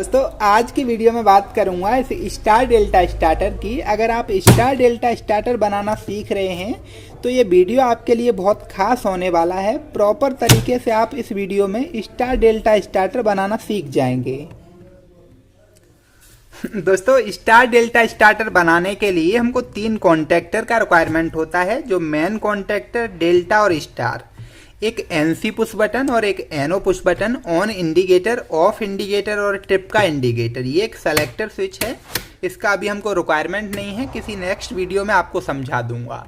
दोस्तों आज की वीडियो में बात करूंगा इस स्टार डेल्टा स्टार्टर की। अगर आप स्टार डेल्टा स्टार्टर बनाना सीख रहे हैं तो ये वीडियो आपके लिए बहुत खास होने वाला है। प्रॉपर तरीके से आप इस वीडियो में स्टार डेल्टा स्टार्टर बनाना सीख जाएंगे। दोस्तों स्टार डेल्टा स्टार्टर बनाने के लिए हमको 3 कॉन्टैक्टर का रिक्वायरमेंट होता है, जो मेन कॉन्टैक्टर, डेल्टा और स्टार। एक एनसी पुश बटन और एक NO push button, on indicator, of indicator और ट्रिप का इंडिकेटर। ये एक सेलेक्टर स्विच है, इसका अभी हमको रिक्वायरमेंट नहीं है, किसी नेक्स्ट वीडियो में आपको समझा दूंगा।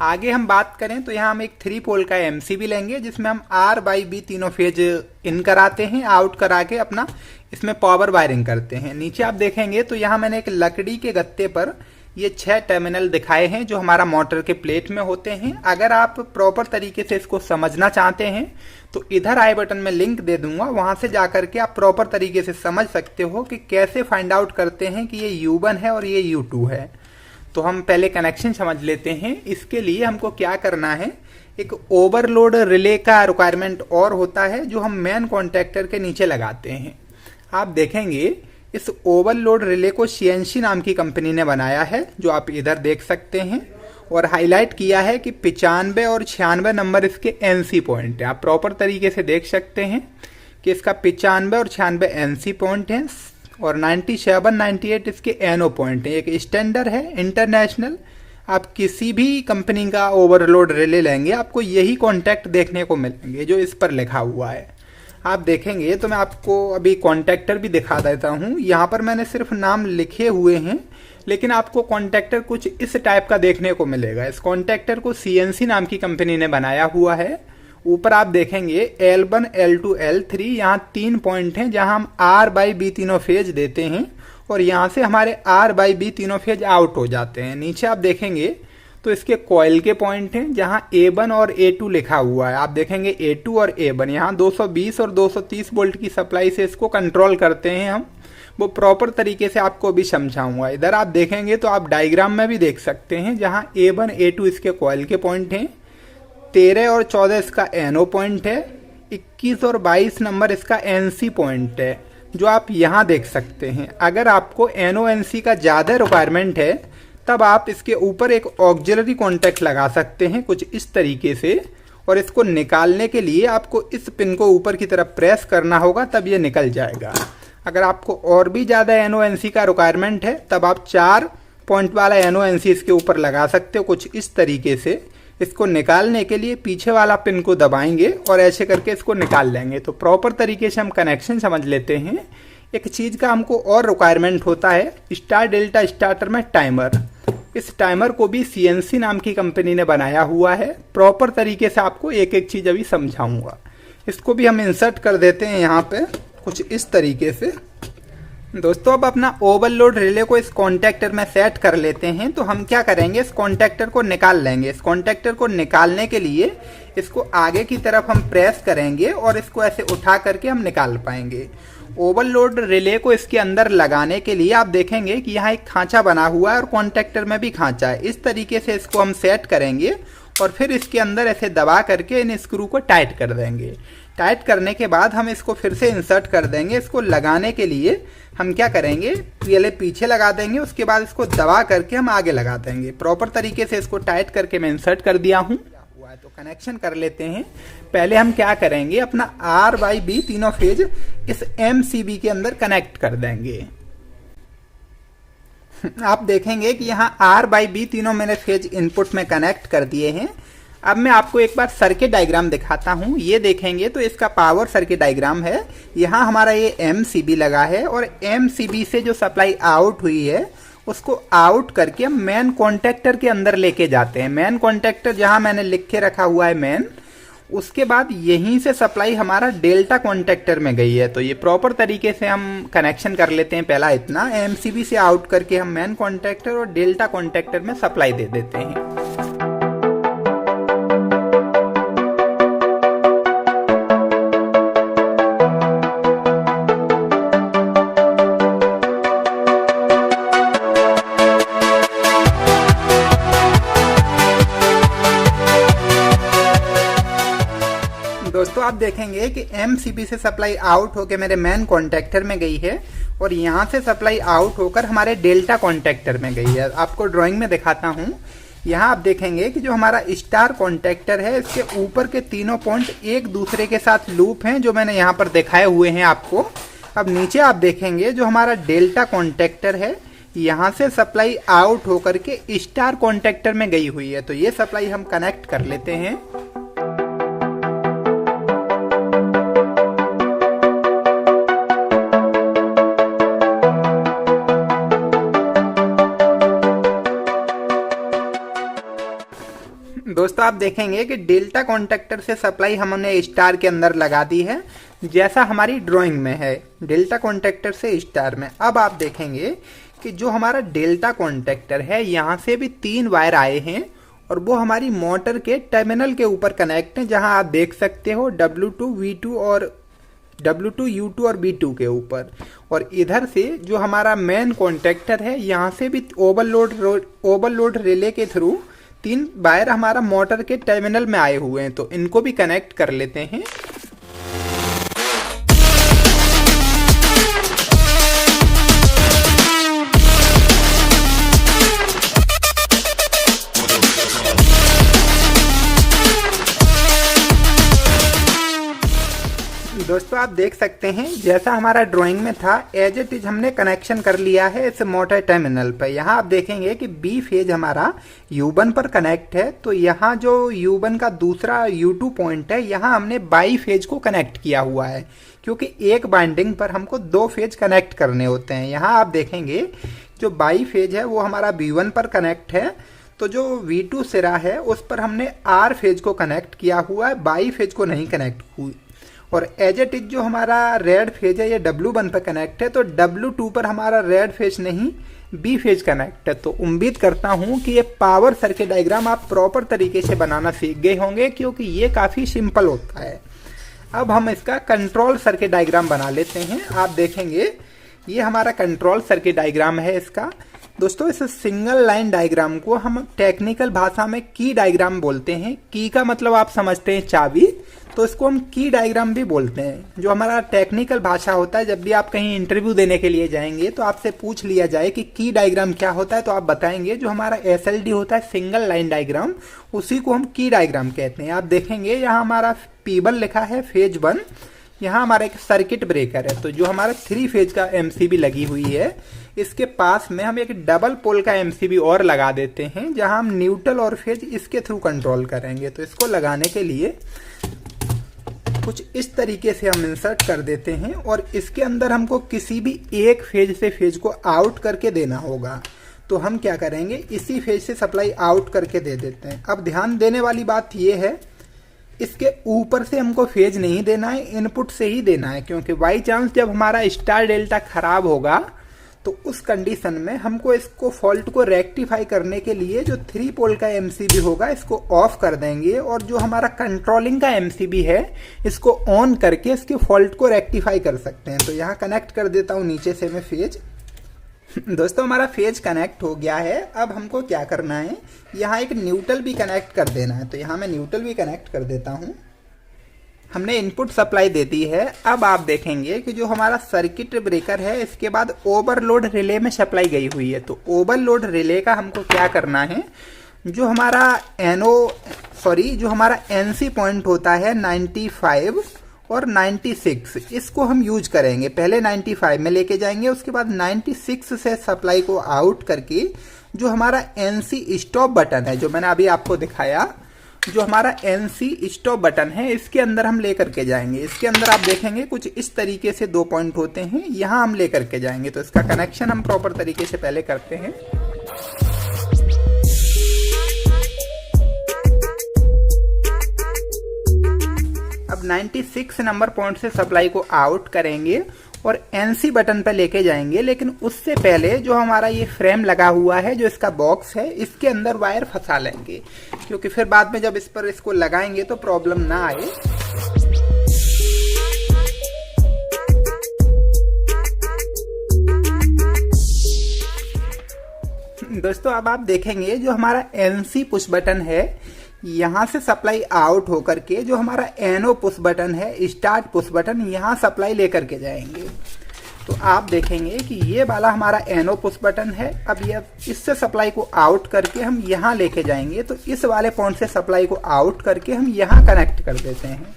आगे हम बात करें तो यहाँ हम एक 3 पोल का एमसीबी लेंगे, जिसमें हम आर बाई बी तीनों फेज इन कराते हैं, आउट करा के अपना इसमें पावर वायरिंग करते हैं। नीचे आप देखेंगे तो यहाँ मैंने एक लकड़ी के गत्ते पर ये 6 टर्मिनल दिखाए हैं जो हमारा मोटर के प्लेट में होते हैं। अगर आप प्रॉपर तरीके से इसको समझना चाहते हैं तो इधर आई बटन में लिंक दे दूंगा, वहां से जाकर के आप प्रॉपर तरीके से समझ सकते हो कि कैसे फाइंड आउट करते हैं कि ये U1 है और ये U2 है। तो हम पहले कनेक्शन समझ लेते हैं। इसके लिए हमको क्या करना है, एक ओवरलोड रिले का रिक्वायरमेंट और होता है जो हम मेन कॉन्टैक्टर के नीचे लगाते हैं। आप देखेंगे इस ओवरलोड रिले को CNC नाम की कंपनी ने बनाया है, जो आप इधर देख सकते हैं, और हाईलाइट किया है कि 95 और 96 नंबर इसके NC पॉइंट है। आप प्रॉपर तरीके से देख सकते हैं कि इसका 95 और 96 NC पॉइंट है और 97 98 इसके NO पॉइंट है। एक स्टैंडर्ड है, इंटरनेशनल। आप किसी भी कंपनी का ओवरलोड रिले लेंगे आपको यही कॉन्टैक्ट देखने को मिलेंगे जो इस पर लिखा हुआ है। आप देखेंगे तो मैं आपको अभी कॉन्टैक्टर भी दिखा देता हूँ। यहाँ पर मैंने सिर्फ नाम लिखे हुए हैं, लेकिन आपको कॉन्टैक्टर कुछ इस टाइप का देखने को मिलेगा। इस कॉन्टैक्टर को CNC नाम की कंपनी ने बनाया हुआ है। ऊपर आप देखेंगे L1 L2 L3, यहाँ 3 पॉइंट हैं जहाँ हम R बाई B तीनों फेज देते हैं और यहाँ से हमारे R बाई B तीनों फेज आउट हो जाते हैं। नीचे आप देखेंगे तो इसके कॉइल के पॉइंट हैं जहां A1 और A2 लिखा हुआ है। आप देखेंगे A2 और A1 यहाँ 220 और 230 वोल्ट की सप्लाई से इसको कंट्रोल करते हैं हम। वो प्रॉपर तरीके से आपको भी समझाऊंगा। इधर आप देखेंगे तो आप डायग्राम में भी देख सकते हैं जहां A1 A2 इसके कॉइल के पॉइंट हैं, 13 और 14 इसका NO पॉइंट है, 21 और 22 नंबर इसका NC पॉइंट है, जो आप यहाँ देख सकते हैं। अगर आपको NO NC का ज़्यादा रिक्वायरमेंट है तब आप इसके ऊपर एक ऑक्सिलरी कॉन्टैक्ट लगा सकते हैं कुछ इस तरीके से, और इसको निकालने के लिए आपको इस पिन को ऊपर की तरफ प्रेस करना होगा, तब ये निकल जाएगा। अगर आपको और भी ज़्यादा NO NC का रिक्वायरमेंट है तब आप 4 पॉइंट वाला NO NC इसके ऊपर लगा सकते हो कुछ इस तरीके से। इसको निकालने के लिए पीछे वाला पिन को दबाएंगे और ऐसे करके इसको निकाल लेंगे। तो प्रॉपर तरीके से हम कनेक्शन समझ लेते हैं। एक चीज़ का हमको और रिक्वायरमेंट होता है स्टार डेल्टा स्टार्टर में, टाइमर। इस टाइमर को भी CNC नाम की कंपनी ने बनाया हुआ है। प्रॉपर तरीके से आपको एक एक चीज़ अभी समझाऊंगा। इसको भी हम इंसर्ट कर देते हैं यहाँ पे कुछ इस तरीके से। दोस्तों अब अपना ओवरलोड रिले को इस कॉन्टैक्टर में सेट कर लेते हैं। तो हम क्या करेंगे, इस कॉन्टैक्टर को निकाल लेंगे। इस कॉन्टैक्टर को निकालने के लिए इसको आगे की तरफ हम प्रेस करेंगे और इसको ऐसे उठा करके हम निकाल पाएंगे। ओवरलोड रिले को इसके अंदर लगाने के लिए आप देखेंगे कि यहाँ एक खांचा बना हुआ है और कॉन्टैक्टर में भी खांचा है। इस तरीके से इसको हम सेट करेंगे और फिर इसके अंदर ऐसे दबा करके इन स्क्रू को टाइट कर देंगे। टाइट करने के बाद हम इसको फिर से इंसर्ट कर देंगे। इसको लगाने के लिए हम क्या करेंगे, पहले पीछे लगा देंगे, उसके बाद इसको दबा करके हम आगे लगा देंगे। प्रॉपर तरीके से इसको टाइट करके मैं इंसर्ट कर दिया हूँ। तो कनेक्शन कर लेते हैं। पहले हम क्या करेंगे, अपना R बाई B तीनों फेज इस MCB के अंदर कनेक्ट कर देंगे। आप देखेंगे कि यहाँ R बाई B तीनों मैंने फेज इनपुट में कनेक्ट कर दिए हैं। अब मैं आपको एक बार सर्किट डायग्राम दिखाता हूँ। ये देखेंगे तो इसका पावर सर्किट डायग्राम है। यहाँ हमारा ये MCB लगा है और MCB से जो सप्लाई आउट हुई है उसको आउट करके हम मेन कॉन्टैक्टर के अंदर लेके जाते हैं। मेन कॉन्टैक्टर जहां मैंने लिख के रखा हुआ है मेन, उसके बाद यहीं से सप्लाई हमारा डेल्टा कॉन्टैक्टर में गई है। तो ये प्रॉपर तरीके से हम कनेक्शन कर लेते हैं। पहला इतना MCB से आउट करके हम मेन कॉन्टैक्टर और डेल्टा कॉन्टैक्टर में सप्लाई दे देते हैं। दोस्तों आप देखेंगे कि MCB से सप्लाई आउट होके मेरे मेन कॉन्टैक्टर में गई है और यहाँ से सप्लाई आउट होकर हमारे डेल्टा कॉन्टेक्टर में गई है। आपको ड्राइंग में दिखाता हूँ। यहाँ आप देखेंगे कि जो हमारा स्टार कॉन्टेक्टर है इसके ऊपर के तीनों पॉइंट एक दूसरे के साथ लूप हैं, जो मैंने यहाँ पर दिखाए हुए हैं आपको। अब नीचे आप देखेंगे जो हमारा डेल्टा कॉन्टेक्टर है यहाँ से सप्लाई आउट होकर के स्टार कॉन्टेक्टर में गई हुई है। तो ये सप्लाई हम कनेक्ट कर लेते हैं। दोस्तों आप देखेंगे कि डेल्टा कॉन्टेक्टर से सप्लाई हमने स्टार के अंदर लगा दी है, जैसा हमारी ड्राइंग में है, डेल्टा कॉन्टेक्टर से स्टार में। अब आप देखेंगे कि जो हमारा डेल्टा कॉन्टेक्टर है यहाँ से भी 3 वायर आए हैं और वो हमारी मोटर के टर्मिनल के ऊपर कनेक्ट है, जहां आप देख सकते हो W2 V2 और W2 U2 और B2 के ऊपर। और इधर से जो हमारा मेन कॉन्टेक्टर है यहाँ से भी ओवरलोड रिले के थ्रू 3 वायर हमारा मोटर के टर्मिनल में आए हुए हैं, तो इनको भी कनेक्ट कर लेते हैं। दोस्तों आप देख सकते हैं जैसा हमारा ड्राइंग में था एज इट इज हमने कनेक्शन कर लिया है इस मोटर टर्मिनल पर। यहाँ आप देखेंगे कि बी फेज हमारा U1 पर कनेक्ट है, तो यहाँ जो U1 का दूसरा U2 पॉइंट है यहाँ हमने बाई फेज को कनेक्ट किया हुआ है, क्योंकि एक बाइंडिंग पर हमको 2 फेज कनेक्ट करने होते हैं। यहाँ आप देखेंगे जो बाई फेज है वो हमारा B1 पर कनेक्ट है, तो जो V2 सिरा है उस पर हमने R फेज को कनेक्ट किया हुआ है, बाई फेज को नहीं कनेक्ट हुई। और एज इट इज जो हमारा रेड फेज है ये W1 पर कनेक्ट है, तो W2 पर हमारा रेड फेज नहीं बी फेज कनेक्ट है। तो उम्मीद करता हूं कि ये पावर सर्किट डायग्राम आप प्रॉपर तरीके से बनाना सीख गए होंगे, क्योंकि ये काफ़ी सिंपल होता है। अब हम इसका कंट्रोल सर्किट डायग्राम बना लेते हैं। आप देखेंगे ये हमारा कंट्रोल सर्किट डायग्राम है इसका। दोस्तों इस सिंगल लाइन डायग्राम को हम टेक्निकल भाषा में की डायग्राम बोलते हैं। की का मतलब आप समझते हैं चाबी, तो इसको हम की डायग्राम भी बोलते हैं। जो हमारा टेक्निकल भाषा होता है, जब भी आप कहीं इंटरव्यू देने के लिए जाएंगे तो आपसे पूछ लिया जाए कि की डायग्राम क्या होता है, तो आप बताएंगे जो हमारा SLD होता है सिंगल लाइन डायग्राम, उसी को हम की डायग्राम कहते हैं। आप देखेंगे यहाँ हमारा P1 लिखा है फेज 1, यहाँ हमारा एक सर्किट ब्रेकर है, तो जो हमारा 3 फेज का MCB लगी हुई है, इसके पास में हम एक डबल पोल का MCB और लगा देते हैं, जहां हम न्यूट्रल और फेज इसके थ्रू कंट्रोल करेंगे। तो इसको लगाने के लिए कुछ इस तरीके से हम इंसर्ट कर देते हैं और इसके अंदर हमको किसी भी एक फेज से फेज को आउट करके देना होगा। तो हम क्या करेंगे, इसी फेज से सप्लाई आउट करके दे देते हैं। अब ध्यान देने वाली बात यह है, इसके ऊपर से हमको फेज नहीं देना है, इनपुट से ही देना है, क्योंकि बाई चांस जब हमारा स्टार डेल्टा खराब होगा तो उस कंडीशन में हमको इसको फॉल्ट को रेक्टिफाई करने के लिए जो 3 पोल का MCB होगा इसको ऑफ कर देंगे, और जो हमारा कंट्रोलिंग का MCB है इसको ऑन करके इसके फॉल्ट को रेक्टिफाई कर सकते हैं। तो यहाँ कनेक्ट कर देता हूँ नीचे से मैं फेज। दोस्तों हमारा फेज कनेक्ट हो गया है। अब हमको क्या करना है, यहाँ एक न्यूट्रल भी कनेक्ट कर देना है, तो यहाँ मैं न्यूट्रल भी कनेक्ट कर देता हूँ। हमने इनपुट सप्लाई दे दी है। अब आप देखेंगे कि जो हमारा सर्किट ब्रेकर है इसके बाद ओवरलोड रिले में सप्लाई गई हुई है, तो ओवरलोड रिले का हमको क्या करना है, जो हमारा जो हमारा NC पॉइंट होता है 95 और 96, इसको हम यूज करेंगे। पहले 95 में लेके जाएंगे, उसके बाद 96 से सप्लाई को आउट करके जो हमारा NC स्टॉप बटन है, जो मैंने अभी आपको दिखाया, जो हमारा NC स्टॉप बटन है इसके अंदर हम लेकर के जाएंगे। इसके अंदर आप देखेंगे कुछ इस तरीके से 2 पॉइंट होते हैं, यहाँ हम लेकर के जाएंगे। तो इसका कनेक्शन हम प्रॉपर तरीके से पहले करते हैं। अब 96 नंबर पॉइंट से सप्लाई को आउट करेंगे और NC बटन पर लेके जाएंगे, लेकिन उससे पहले जो हमारा ये फ्रेम लगा हुआ है, जो इसका बॉक्स है, इसके अंदर वायर फंसा लेंगे, क्योंकि फिर बाद में जब इस पर इसको लगाएंगे तो प्रॉब्लम ना आए। दोस्तों अब आप देखेंगे जो हमारा NC पुश बटन है यहाँ से सप्लाई आउट होकर के जो हमारा NO पुश बटन है, स्टार्ट पुश बटन, यहाँ सप्लाई लेकर के जाएंगे। तो आप देखेंगे कि ये वाला हमारा एनो पुश बटन है। अब ये इससे सप्लाई को आउट करके हम यहाँ लेके जाएंगे, तो इस वाले पॉइंट से सप्लाई को आउट करके हम यहाँ कनेक्ट कर देते हैं।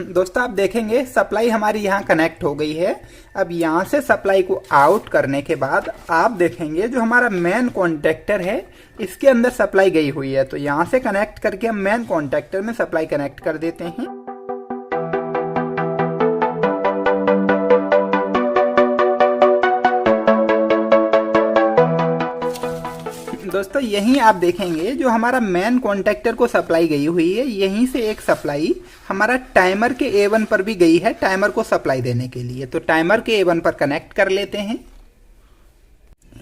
दोस्तों आप देखेंगे सप्लाई हमारी यहाँ कनेक्ट हो गई है। अब यहाँ से सप्लाई को आउट करने के बाद आप देखेंगे जो हमारा मेन कॉन्टेक्टर है इसके अंदर सप्लाई गई हुई है, तो यहाँ से कनेक्ट करके हम मेन कॉन्टेक्टर में सप्लाई कनेक्ट कर देते हैं। दोस्तों यहीं आप देखेंगे जो हमारा मेन कॉन्टेक्टर को सप्लाई गई हुई है, यहीं से एक सप्लाई हमारा टाइमर के A1 पर भी गई है टाइमर को सप्लाई देने के लिए। तो टाइमर के A1 पर कनेक्ट कर लेते हैं।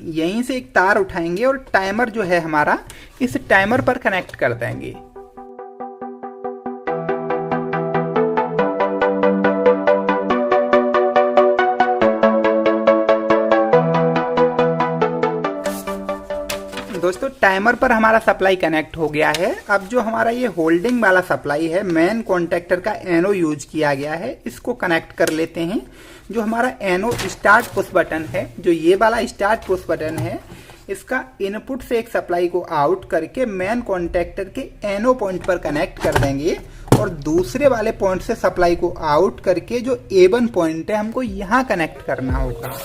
यहीं से एक तार उठाएंगे और टाइमर जो है हमारा इस टाइमर पर कनेक्ट कर देंगे। दोस्तों टाइमर पर हमारा सप्लाई कनेक्ट हो गया है। अब जो हमारा ये होल्डिंग वाला सप्लाई है मेन कॉन्टेक्टर का एनो यूज किया गया है, इसको कनेक्ट कर लेते हैं। जो हमारा एनो स्टार्ट पुश बटन है, जो ये वाला स्टार्ट पुश बटन है, इसका इनपुट से एक सप्लाई को आउट करके मेन कॉन्टेक्टर के एनो पॉइंट पर कनेक्ट कर देंगे और दूसरे वाले पॉइंट से सप्लाई को आउट करके जो A1 पॉइंट है हमको यहाँ कनेक्ट करना होगा।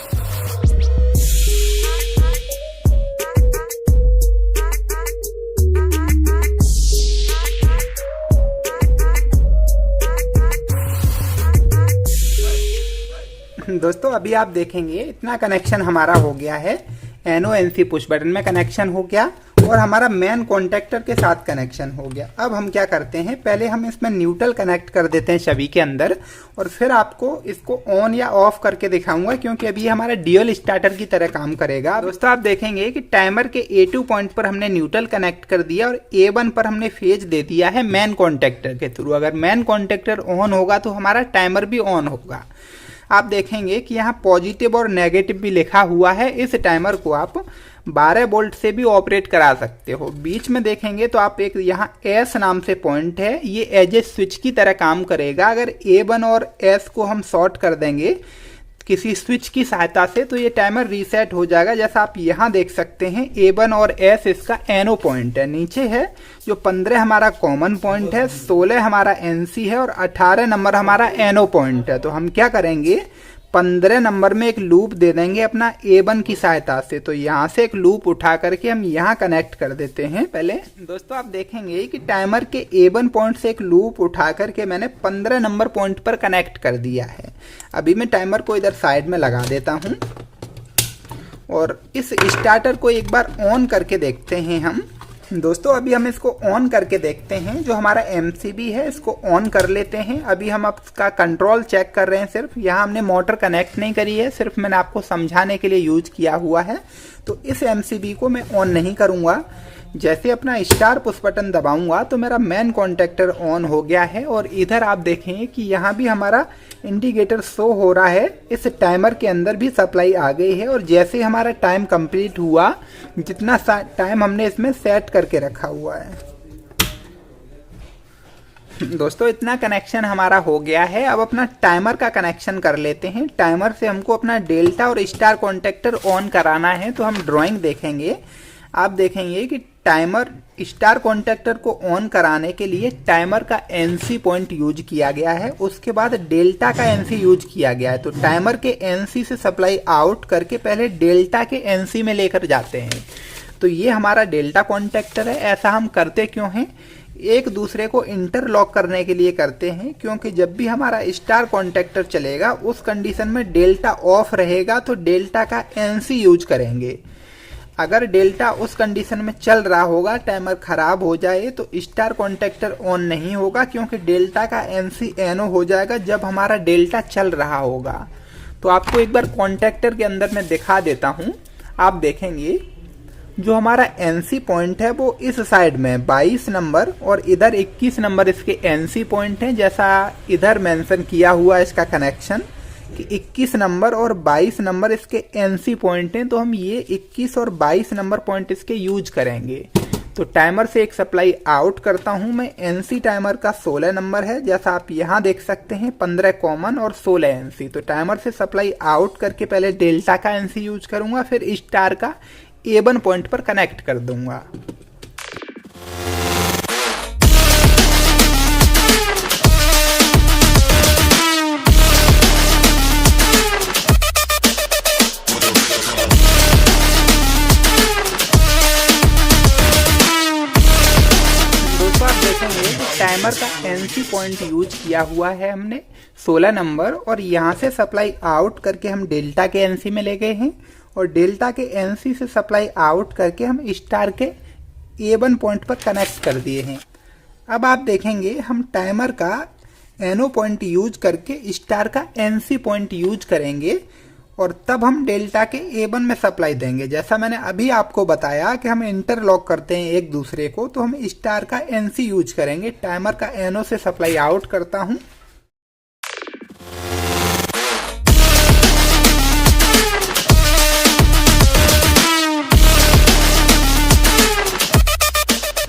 दोस्तों अभी आप देखेंगे इतना कनेक्शन हमारा हो गया है। एनो एनसी पुश बटन में कनेक्शन हो गया और हमारा मेन कॉन्टेक्टर के साथ कनेक्शन हो गया। अब हम क्या करते हैं, पहले हम इसमें न्यूट्रल कनेक्ट कर देते हैं सभी के अंदर और फिर आपको इसको ऑन या ऑफ करके दिखाऊंगा, क्योंकि अभी हमारा ड्यूअल स्टार्टर की तरह काम करेगा। दोस्तों आप देखेंगे कि टाइमर के A2 पॉइंट पर हमने न्यूट्रल कनेक्ट कर दिया और A1 पर हमने फेज दे दिया है मेन कॉन्टेक्टर के थ्रू। अगर मेन कॉन्टेक्टर ऑन होगा तो हमारा टाइमर भी ऑन होगा। आप देखेंगे कि यहाँ पॉजिटिव और नेगेटिव भी लिखा हुआ है। इस टाइमर को आप 12 वोल्ट से भी ऑपरेट करा सकते हो। बीच में देखेंगे तो आप एक यहाँ S नाम से पॉइंट है, ये एज ए स्विच की तरह काम करेगा। अगर A1 और S को हम शॉर्ट कर देंगे किसी स्विच की सहायता से तो ये टाइमर रीसेट हो जाएगा। जैसा आप यहाँ देख सकते हैं A1 और S इसका एनो पॉइंट है, नीचे है जो 15 हमारा कॉमन पॉइंट है, 16 हमारा NC है और 18 नंबर हमारा एनो पॉइंट है। तो हम क्या करेंगे, 15 नंबर में एक लूप दे देंगे अपना A1 की सहायता से। तो यहाँ से एक लूप उठा करके हम यहाँ कनेक्ट कर देते हैं। पहले दोस्तों आप देखेंगे कि टाइमर के A1 पॉइंट से एक लूप उठा करके मैंने 15 नंबर पॉइंट पर कनेक्ट कर दिया है। अभी मैं टाइमर को इधर साइड में लगा देता हूँ और इस स्टार्टर को एक बार ऑन करके देखते हैं हम। दोस्तों अभी हम इसको ऑन करके देखते हैं। जो हमारा MCB है इसको ऑन कर लेते हैं। अभी हम इसका कंट्रोल चेक कर रहे हैं। सिर्फ यहाँ हमने मोटर कनेक्ट नहीं करी है, सिर्फ मैंने आपको समझाने के लिए यूज किया हुआ है। तो इस MCB को मैं ऑन नहीं करूँगा। जैसे अपना स्टार पुश बटन दबाऊंगा तो मेरा मेन कॉन्टेक्टर ऑन हो गया है और इधर आप देखें कि यहाँ भी हमारा इंडिकेटर शो हो रहा है। इस टाइमर के अंदर भी सप्लाई आ गई है और जैसे हमारा टाइम कंप्लीट हुआ, जितना टाइम हमने इसमें सेट करके रखा हुआ है। दोस्तों इतना कनेक्शन हमारा हो गया है। अब अपना टाइमर का कनेक्शन कर लेते हैं। टाइमर से हमको अपना डेल्टा और स्टार कॉन्टेक्टर ऑन कराना है। तो हम ड्राइंग देखेंगे, आप देखेंगे कि टाइमर स्टार कॉन्टेक्टर को ऑन कराने के लिए टाइमर का NC पॉइंट यूज किया गया है, उसके बाद डेल्टा का NC यूज किया गया है। तो टाइमर के NC से सप्लाई आउट करके पहले डेल्टा के NC में लेकर जाते हैं। तो ये हमारा डेल्टा कॉन्टेक्टर है। ऐसा हम करते क्यों हैं, एक दूसरे को इंटरलॉक करने के लिए करते हैं, क्योंकि जब भी हमारा स्टार कॉन्टेक्टर चलेगा उस कंडीशन में डेल्टा ऑफ रहेगा तो डेल्टा का NC यूज करेंगे। अगर डेल्टा उस कंडीशन में चल रहा होगा, टाइमर खराब हो जाए तो स्टार कॉन्टेक्टर ऑन नहीं होगा, क्योंकि डेल्टा का NC एनो हो जाएगा जब हमारा डेल्टा चल रहा होगा। तो आपको एक बार कॉन्टेक्टर के अंदर मैं दिखा देता हूं। आप देखेंगे जो हमारा NC पॉइंट है वो इस साइड में 22 नंबर और इधर 21 नंबर इसके NC पॉइंट है। जैसा इधर मेंशन किया हुआ है इसका कनेक्शन कि 21 नंबर और 22 नंबर इसके NC पॉइंट हैं। तो हम ये 21 और 22 नंबर पॉइंट इसके यूज करेंगे। तो टाइमर से एक सप्लाई आउट करता हूं मैं। एनसी टाइमर का 16 नंबर है, जैसा आप यहां देख सकते हैं, 15 कॉमन और 16 एनसी। तो टाइमर से सप्लाई आउट करके पहले डेल्टा का एनसी यूज करूंगा, फिर स्टार का A1 पॉइंट पर कनेक्ट कर दूंगा। टाइमर का एनसी पॉइंट यूज किया हुआ है हमने 16 नंबर, और यहाँ से सप्लाई आउट करके हम डेल्टा के एनसी में ले गए हैं, और डेल्टा के एनसी से सप्लाई आउट करके हम स्टार के A1 पॉइंट पर कनेक्ट कर दिए हैं। अब आप देखेंगे हम टाइमर का एनओ पॉइंट यूज करके स्टार का एनसी पॉइंट यूज करेंगे, और तब हम डेल्टा के A1 में सप्लाई देंगे। जैसा मैंने अभी आपको बताया कि हम इंटरलॉक करते हैं एक दूसरे को, तो हम स्टार का एनसी यूज करेंगे। टाइमर का एनओ से सप्लाई आउट करता हूं।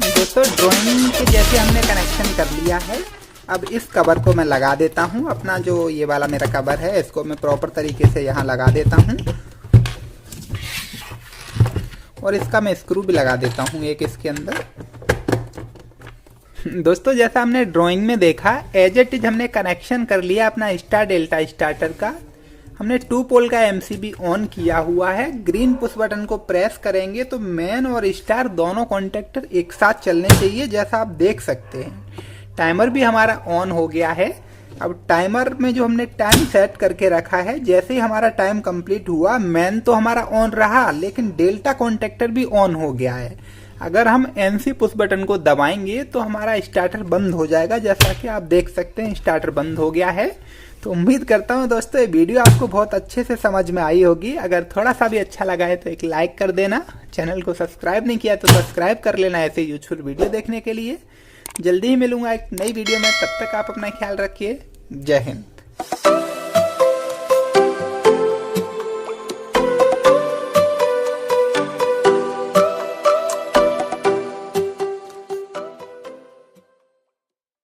दोस्तों ड्राइंग के जैसे हमने कनेक्शन कर लिया है। अब इस कवर को मैं लगा देता हूं। अपना जो ये वाला मेरा कवर है, इसको मैं प्रॉपर तरीके से यहाँ लगा देता हूं, और इसका मैं स्क्रू भी लगा देता हूं एक इसके अंदर। दोस्तों जैसा हमने ड्राइंग में देखा, एज इट इज हमने कनेक्शन कर लिया अपना स्टार डेल्टा स्टार्टर का। हमने 2 पोल का एमसीबी ऑन किया हुआ है। ग्रीन पुश बटन को प्रेस करेंगे तो मेन और स्टार दोनों कॉन्टेक्टर एक साथ चलने चाहिए, जैसा आप देख सकते हैं। टाइमर भी हमारा ऑन हो गया है। अब टाइमर में जो हमने टाइम सेट करके रखा है, जैसे ही हमारा टाइम कंप्लीट हुआ, मेन तो हमारा ऑन रहा, लेकिन डेल्टा कॉन्टेक्टर भी ऑन हो गया है। अगर हम एनसी पुश बटन को दबाएंगे तो हमारा स्टार्टर बंद हो जाएगा, जैसा कि आप देख सकते हैं स्टार्टर बंद हो गया है। तो उम्मीद करता हूं दोस्तों ये वीडियो आपको बहुत अच्छे से समझ में आई होगी। अगर थोड़ा सा भी अच्छा लगा है तो एक लाइक कर देना। चैनल को सब्सक्राइब नहीं किया तो सब्सक्राइब कर लेना ऐसे यूजफुल वीडियो देखने के लिए। जल्दी ही मिलूंगा एक नई वीडियो में, तब तक आप अपना ख्याल रखिए। जय हिंद।